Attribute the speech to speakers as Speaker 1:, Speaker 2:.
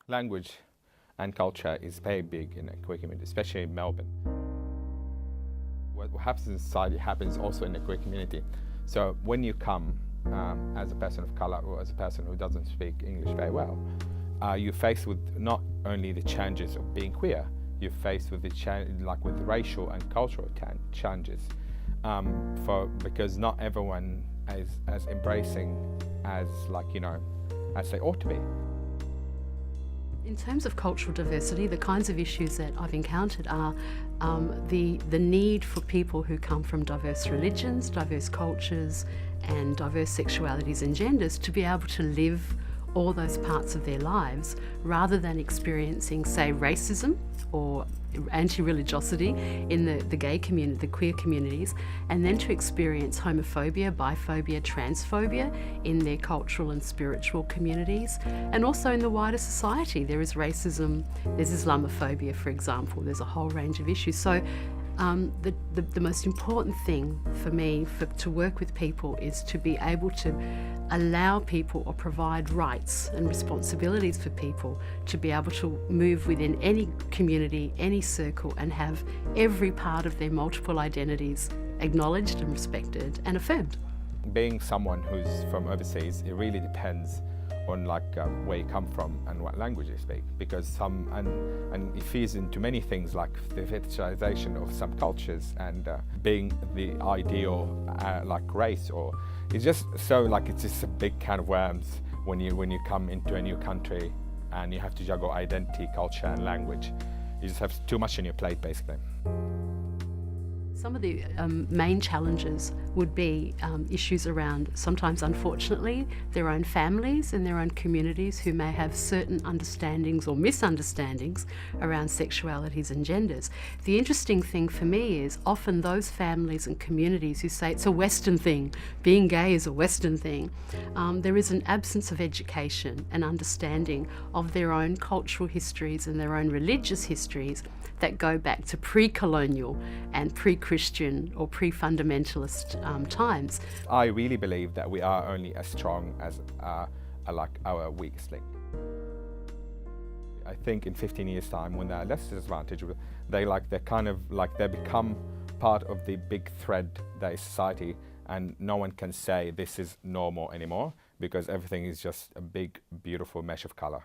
Speaker 1: Language and culture is very big in a queer community, especially in Melbourne. What happens in society happens also in the queer community. So when you come as a person of colour or as a person who doesn't speak English very well, you're faced with not only the challenges of being queer, you're faced with with racial and cultural challenges. Because not everyone is as embracing as as they ought to be.
Speaker 2: In terms of cultural diversity, the kinds of issues that I've encountered are the need for people who come from diverse religions, diverse cultures and diverse sexualities and genders to be able to live all those parts of their lives rather than experiencing, say, racism or anti-religiosity in the gay community, the queer communities, and then to experience homophobia, biphobia, transphobia in their cultural and spiritual communities, and also in the wider society. There is racism, there's Islamophobia, for example, there's a whole range of issues. So the most important thing for me to work with people is to be able to allow people or provide rights and responsibilities for people to be able to move within any community, any circle, and have every part of their multiple identities acknowledged and respected and affirmed.
Speaker 1: Being someone who's from overseas, it really depends on where you come from and what language you speak, because and it feeds into many things like the fetishization of some cultures and being the ideal race, or it's just so it's just a big can of worms when you come into a new country and you have to juggle identity, culture and language. You just have too much on your plate, basically.
Speaker 2: Some of the main challenges would be issues around, sometimes unfortunately, their own families and their own communities who may have certain understandings or misunderstandings around sexualities and genders. The interesting thing for me is often those families and communities who say it's a Western thing, being gay is a Western thing, there is an absence of education and understanding of their own cultural histories and their own religious histories that go back to pre-colonial and pre-Christian or pre-fundamentalist times.
Speaker 1: I really believe that we are only as strong as our weakest link. I think in 15 years' time, when they're less disadvantaged, they become part of the big thread that is society, and no one can say this is normal anymore because everything is just a big, beautiful mesh of colour.